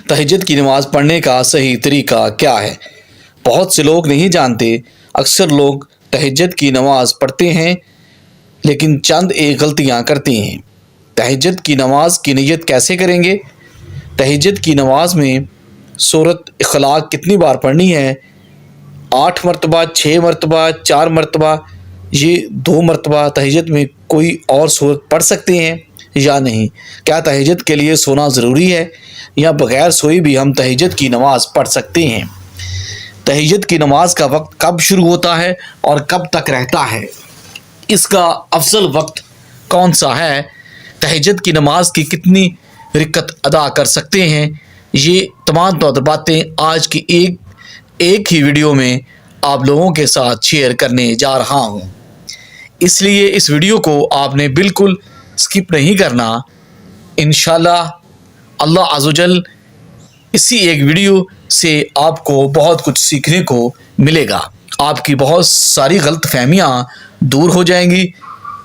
تہجد کی نماز پڑھنے کا صحیح طریقہ کیا ہے؟ بہت سے لوگ نہیں جانتے۔ اکثر لوگ تہجد کی نماز پڑھتے ہیں لیکن چند ایک غلطیاں کرتے ہیں۔ تہجد کی نماز کی نیت کیسے کریں گے؟ تہجد کی نماز میں سورۃ اخلاق کتنی بار پڑھنی ہے؟ 8 مرتبہ، 6 مرتبہ، 4 مرتبہ، یہ 2 مرتبہ؟ تہجد میں کوئی اور سورت پڑھ سکتے ہیں یا نہیں؟ کیا تہجد کے لیے سونا ضروری ہے یا بغیر سوئی بھی ہم تہجد کی نماز پڑھ سکتے ہیں؟ تہجد کی نماز کا وقت کب شروع ہوتا ہے اور کب تک رہتا ہے؟ اس کا افضل وقت کون سا ہے؟ تہجد کی نماز کی کتنی رکعت ادا کر سکتے ہیں؟ یہ تمام باتیں آج کی ایک ہی ویڈیو میں آپ لوگوں کے ساتھ شیئر کرنے جا رہا ہوں، اس لیے اس ویڈیو کو آپ نے بالکل سکپ نہیں کرنا۔ انشاءاللہ اللہ عز و جل اسی ایک ویڈیو سے آپ کو بہت کچھ سیکھنے کو ملے گا، آپ کی بہت ساری غلط فہمیاں دور ہو جائیں گی۔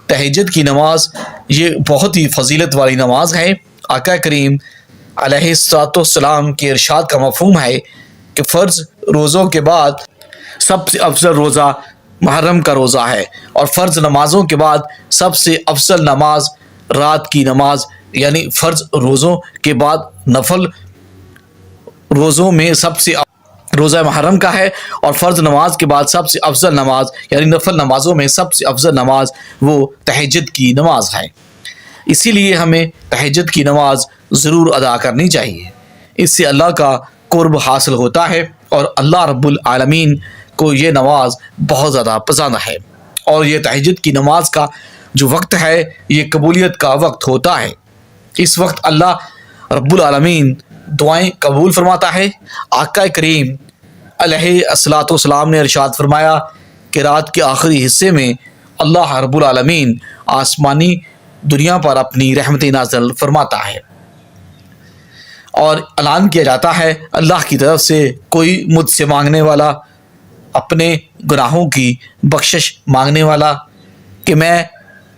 تہجد کی نماز یہ بہت ہی فضیلت والی نماز ہے۔ آقا کریم علیہ الصلوۃ والسلام کے ارشاد کا مفہوم ہے کہ فرض روزوں کے بعد سب سے افضل روزہ محرم کا روزہ ہے، اور فرض نمازوں کے بعد سب سے افضل نماز رات کی نماز، یعنی فرض روزوں کے بعد نفل روزوں میں سب سے روزہ محرم کا ہے، اور فرض نماز کے بعد سب سے افضل نماز یعنی نفل نمازوں میں سب سے افضل نماز وہ تہجد کی نماز ہے۔ اسی لیے ہمیں تہجد کی نماز ضرور ادا کرنی چاہیے، اس سے اللہ کا قرب حاصل ہوتا ہے، اور اللہ رب العالمین کو یہ نماز بہت زیادہ پسند ہے۔ اور یہ تہجد کی نماز کا جو وقت ہے یہ قبولیت کا وقت ہوتا ہے۔ اس وقت اللہ رب العالمین دعائیں قبول فرماتا ہے۔ آقا کریم علیہ الصلوۃ والسلام نے ارشاد فرمایا کہ رات کے آخری حصے میں اللہ رب العالمین آسمانی دنیا پر اپنی رحمتیں نازل فرماتا ہے، اور اعلان کیا جاتا ہے اللہ کی طرف سے کوئی مجھ سے مانگنے والا، اپنے گناہوں کی بخشش مانگنے والا، کہ میں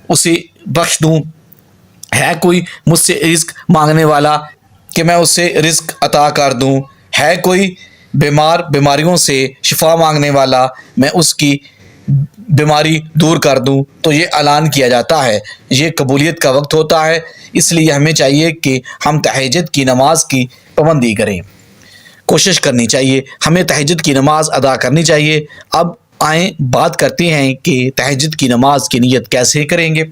اسے بخش دوں، ہے کوئی مجھ سے رزق مانگنے والا کہ میں اسے رزق عطا کر دوں، ہے کوئی بیماریوں سے شفا مانگنے والا میں اس کی بیماری دور کر دوں، تو یہ اعلان کیا جاتا ہے۔ یہ قبولیت کا وقت ہوتا ہے، اس لیے ہمیں چاہیے کہ ہم تہجد کی نماز کی پابندی کریں، کوشش کرنی چاہیے، ہمیں تہجد کی نماز ادا کرنی چاہیے۔ اب آئیں بات کرتے ہیں کہ تہجد کی نماز کی نیت کیسے کریں گے۔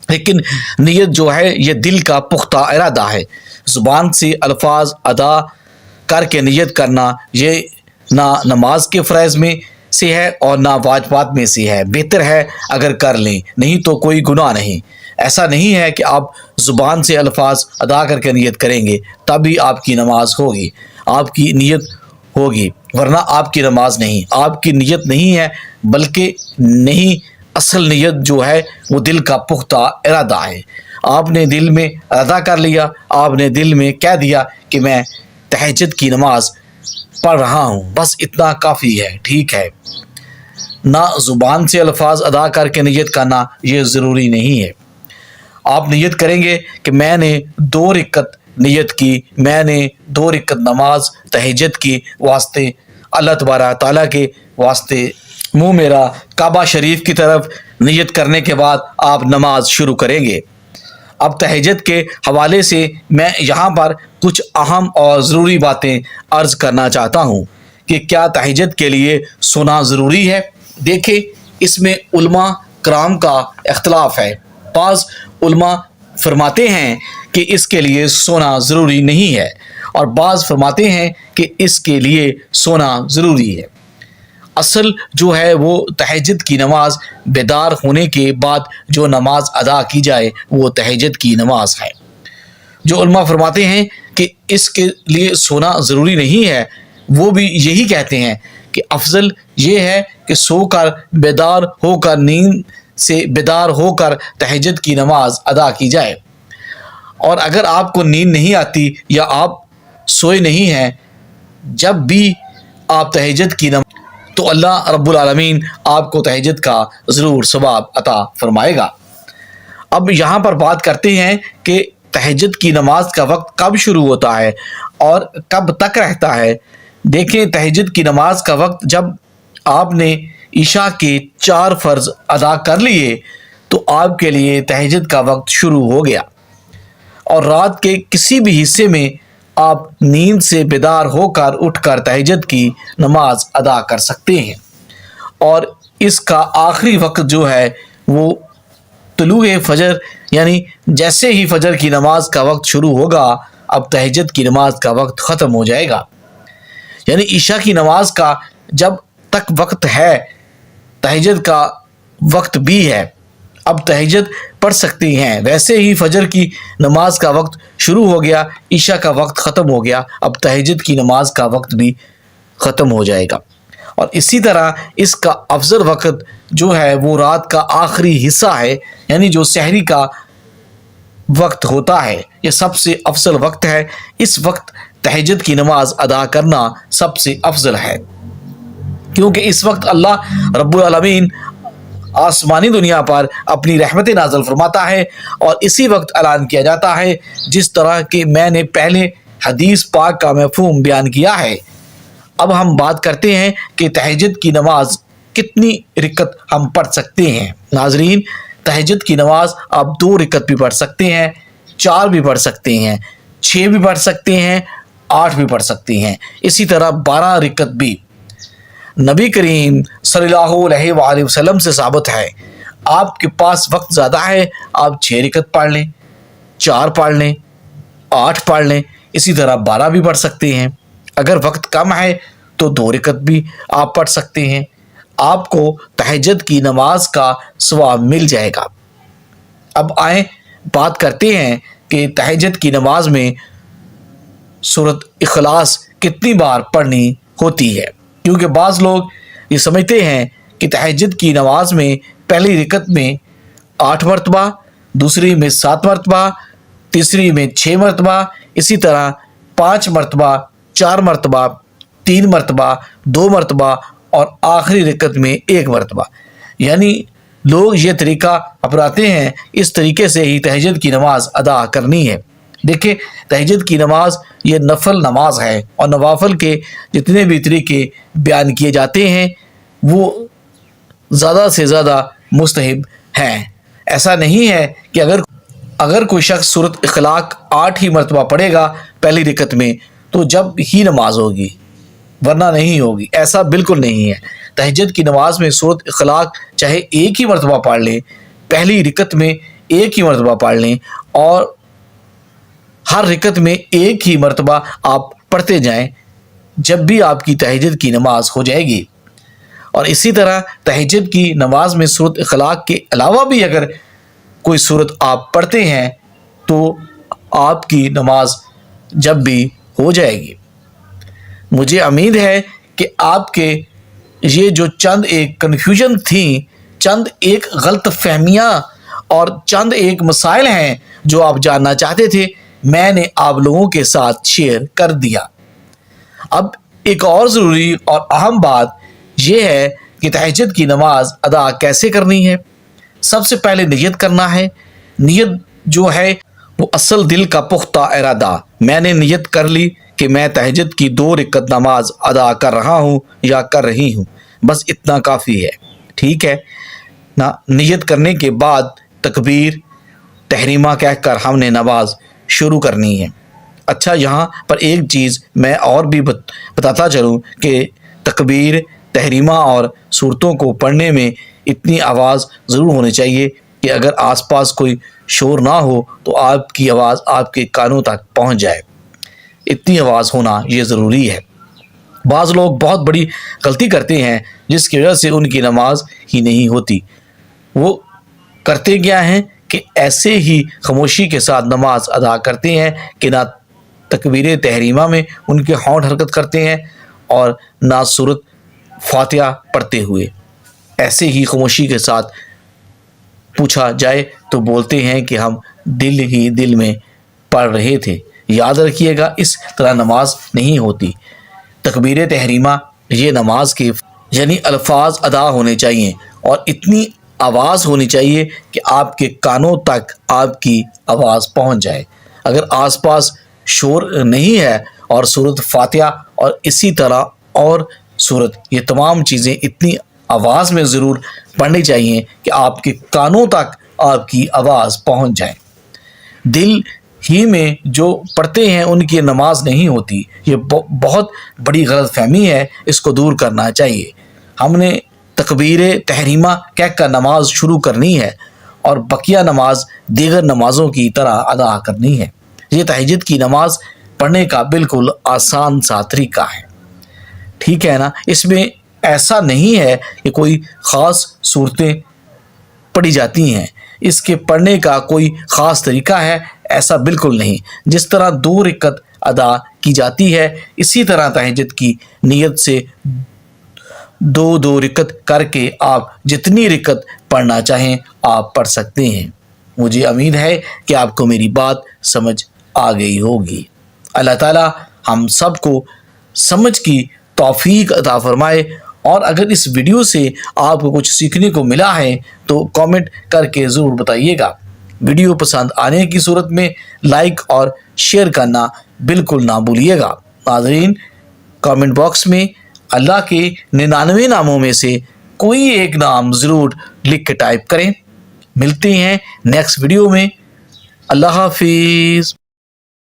لیکن نیت جو ہے یہ دل کا پختہ ارادہ ہے، زبان سے الفاظ ادا کر کے نیت کرنا یہ نہ نماز کے فرائض میں سے ہے اور نہ واجبات میں سے ہے۔ بہتر ہے اگر کر لیں، نہیں تو کوئی گناہ نہیں۔ ایسا نہیں ہے کہ آپ زبان سے الفاظ ادا کر کے نیت کریں گے تبھی آپ کی نماز ہوگی، آپ کی نیت ہوگی، ورنہ آپ کی نماز نہیں، آپ کی نیت نہیں ہے، بلکہ نہیں، اصل نیت جو ہے وہ دل کا پختہ ارادہ ہے۔ آپ نے دل میں ارادہ کر لیا، آپ نے دل میں کہہ دیا کہ میں تہجد کی نماز پڑھ رہا ہوں، بس اتنا کافی ہے، ٹھیک ہے۔ نہ زبان سے الفاظ ادا کر کے نیت کرنا یہ ضروری نہیں ہے۔ آپ نیت کریں گے کہ میں نے 2 رکعت نیت کی، میں نے 2 رکعت نماز تہجد کی واسطے، اللہ تبارک تعالیٰ کے واسطے، منہ میرا کعبہ شریف کی طرف نیت کرنے کے بعد آپ نماز شروع کریں گے۔ اب تہجد کے حوالے سے میں یہاں پر کچھ اہم اور ضروری باتیں عرض کرنا چاہتا ہوں کہ کیا تہجد کے لیے سونا ضروری ہے؟ دیکھیں، اس میں علماء کرام کا اختلاف ہے۔ بعض علماء فرماتے ہیں کہ اس کے لیے سونا ضروری نہیں ہے، اور بعض فرماتے ہیں کہ اس کے لیے سونا ضروری ہے۔ اصل جو ہے وہ تہجد کی نماز بیدار ہونے کے بعد جو نماز ادا کی جائے وہ تہجد کی نماز ہے۔ جو علماء فرماتے ہیں کہ اس کے لیے سونا ضروری نہیں ہے، وہ بھی یہی کہتے ہیں کہ افضل یہ ہے کہ سو کر بیدار ہو کر، نیند سے بیدار ہو کر تہجد کی نماز ادا کی جائے۔ اور اگر آپ کو نیند نہیں آتی یا آپ سوئے نہیں ہیں جب بھی آپ تہجد کی نماز، تو اللہ رب العالمین آپ کو تہجد کا ضرور ثواب عطا فرمائے گا۔ اب یہاں پر بات کرتے ہیں کہ تہجد کی نماز کا وقت کب شروع ہوتا ہے اور کب تک رہتا ہے؟ دیکھیں، تہجد کی نماز کا وقت جب آپ نے عشاء کے 4 فرض ادا کر لیے تو آپ کے لیے تہجد کا وقت شروع ہو گیا، اور رات کے کسی بھی حصے میں آپ نیند سے بیدار ہو کر اٹھ کر تہجد کی نماز ادا کر سکتے ہیں، اور اس کا آخری وقت جو ہے وہ طلوع فجر، یعنی جیسے ہی فجر کی نماز کا وقت شروع ہوگا اب تہجد کی نماز کا وقت ختم ہو جائے گا۔ یعنی عشاء کی نماز کا جب تک وقت ہے تہجد کا وقت بھی ہے، اب تہجد پڑھ سکتے ہیں۔ ویسے ہی فجر کی نماز کا وقت شروع ہو گیا، عشاء کا وقت ختم ہو گیا، اب تہجد کی نماز کا وقت بھی ختم ہو جائے گا۔ اور اسی طرح اس کا افضل وقت جو ہے وہ رات کا آخری حصہ ہے، یعنی جو سحری کا وقت ہوتا ہے، یہ سب سے افضل وقت ہے۔ اس وقت تہجد کی نماز ادا کرنا سب سے افضل ہے، کیونکہ اس وقت اللہ رب العالمین آسمانی دنیا پر اپنی رحمت نازل فرماتا ہے، اور اسی وقت اعلان کیا جاتا ہے جس طرح کہ میں نے پہلے حدیث پاک کا مفہوم بیان کیا ہے۔ اب ہم بات کرتے ہیں کہ تہجد کی نماز کتنی رکعت ہم پڑھ سکتے ہیں۔ ناظرین، تہجد کی نماز آپ 2 رکعت بھی پڑھ سکتے ہیں، 4 بھی پڑھ سکتے ہیں، 6 بھی پڑھ سکتے ہیں، 8 بھی پڑھ سکتے ہیں، اسی طرح 12 رکعت بھی۔ نبی کریم صلی اللہ علیہ وآلہ وسلم سے ثابت ہے، آپ کے پاس وقت زیادہ ہے آپ 6 رکعت پڑھ لیں، 4 پڑھ لیں، 8 پڑھ لیں، اسی طرح 12 بھی پڑھ سکتے ہیں۔ اگر وقت کم ہے تو 2 رکعت بھی آپ پڑھ سکتے ہیں، آپ کو تہجد کی نماز کا ثواب مل جائے گا۔ اب آئیں بات کرتے ہیں کہ تہجد کی نماز میں سورۃ اخلاص کتنی بار پڑھنی ہوتی ہے، کیونکہ بعض لوگ یہ سمجھتے ہیں کہ تہجد کی نماز میں پہلی رکعت میں 8 مرتبہ، دوسری میں 7 مرتبہ، تیسری میں 6 مرتبہ، اسی طرح 5 مرتبہ، 4 مرتبہ، 3 مرتبہ، 2 مرتبہ اور آخری رکعت میں 1 مرتبہ، یعنی لوگ یہ طریقہ اپناتے ہیں، اس طریقے سے ہی تہجد کی نماز ادا کرنی ہے۔ دیکھیں، تہجد کی نماز یہ نفل نماز ہے، اور نوافل کے جتنے بھی طریقے بیان کیے جاتے ہیں وہ زیادہ سے زیادہ مستحب ہیں۔ ایسا نہیں ہے کہ اگر کوئی شخص سورۃ اخلاق 8 ہی مرتبہ پڑھے گا پہلی رکعت میں تو جب ہی نماز ہوگی، ورنہ نہیں ہوگی، ایسا بالکل نہیں ہے۔ تہجد کی نماز میں سورۃ اخلاق چاہے 1 ہی مرتبہ پڑھ لیں، پہلی رکعت میں 1 ہی مرتبہ پڑھ لیں، اور ہر رکعت میں 1 ہی مرتبہ آپ پڑھتے جائیں، جب بھی آپ کی تہجد کی نماز ہو جائے گی۔ اور اسی طرح تہجد کی نماز میں سورۃ اخلاق کے علاوہ بھی اگر کوئی سورت آپ پڑھتے ہیں تو آپ کی نماز جب بھی ہو جائے گی۔ مجھے امید ہے کہ آپ کے یہ جو چند ایک کنفیوژن تھیں، چند ایک غلط فہمیاں اور چند ایک مسائل ہیں جو آپ جاننا چاہتے تھے، میں نے آپ لوگوں کے ساتھ شیئر کر دیا۔ اب ایک اور ضروری اور اہم بات یہ ہے کہ تہجد کی نماز ادا کیسے کرنی ہے۔ سب سے پہلے نیت کرنا ہے۔ نیت جو ہے وہ اصل دل کا پختہ ارادہ، میں نے نیت کر لی کہ میں تہجد کی 2 رکعت نماز ادا کر رہا ہوں یا کر رہی ہوں، بس اتنا کافی ہے، ٹھیک ہے نا۔ نیت کرنے کے بعد تکبیر تحریمہ کہہ کر ہم نے نماز شروع کرنی ہے۔ اچھا، یہاں پر ایک چیز میں اور بھی بتاتا چلوں کہ تکبیر تحریمہ اور صورتوں کو پڑھنے میں اتنی آواز ضرور ہونی چاہیے کہ اگر آس پاس کوئی شور نہ ہو تو آپ کی آواز آپ کے کانوں تک پہنچ جائے، اتنی آواز ہونا یہ ضروری ہے۔ بعض لوگ بہت بڑی غلطی کرتے ہیں جس کی وجہ سے ان کی نماز ہی نہیں ہوتی۔ وہ کرتے کیا ہیں کہ ایسے ہی خاموشی کے ساتھ نماز ادا کرتے ہیں کہ نہ تکبیر تحریمہ میں ان کے ہونٹ حرکت کرتے ہیں اور نہ سورت فاتحہ پڑھتے ہوئے، ایسے ہی خاموشی کے ساتھ پوچھا جائے تو بولتے ہیں کہ ہم دل ہی دل میں پڑھ رہے تھے۔ یاد رکھیے گا، اس طرح نماز نہیں ہوتی۔ تکبیر تحریمہ یہ نماز کے یعنی الفاظ ادا ہونے چاہیے اور اتنی آواز ہونی چاہیے کہ آپ کے کانوں تک آپ کی آواز پہنچ جائے۔ اگر آس پاس شور نہیں ہے اور سورۃ فاتحہ اور اسی طرح اور سورت، یہ تمام چیزیں اتنی آواز میں ضرور پڑھنی چاہیے کہ آپ کے کانوں تک آپ کی آواز پہنچ جائے۔ دل ہی میں جو پڑھتے ہیں ان کی نماز نہیں ہوتی، یہ بہت بڑی غلط فہمی ہے، اس کو دور کرنا چاہیے۔ ہم نے تکبیر تحریمہ کہہ کر نماز شروع کرنی ہے اور بقیہ نماز دیگر نمازوں کی طرح ادا کرنی ہے۔ یہ تہجد کی نماز پڑھنے کا بالکل آسان سا طریقہ ہے، ٹھیک ہے نا؟ اس میں ایسا نہیں ہے کہ کوئی خاص صورتیں پڑھی جاتی ہیں، اس کے پڑھنے کا کوئی خاص طریقہ ہے، ایسا بالکل نہیں۔ جس طرح 2 رکعت ادا کی جاتی ہے، اسی طرح تہجد کی نیت سے 2 رکعت کر کے آپ جتنی رکعت پڑھنا چاہیں آپ پڑھ سکتے ہیں۔ مجھے امید ہے کہ آپ کو میری بات سمجھ آ گئی ہوگی۔ اللہ تعالیٰ ہم سب کو سمجھ کی توفیق عطا فرمائے، اور اگر اس ویڈیو سے آپ کو کچھ سیکھنے کو ملا ہے تو کامنٹ کر کے ضرور بتائیے گا۔ ویڈیو پسند آنے کی صورت میں لائک اور شیئر کرنا بالکل نہ بھولیے گا۔ ناظرین، کامنٹ باکس میں اللہ کے 99 ناموں میں سے کوئی ایک نام ضرور لکھ کے ٹائپ کریں۔ ملتے ہیں نیکسٹ ویڈیو میں۔ اللہ حافظ۔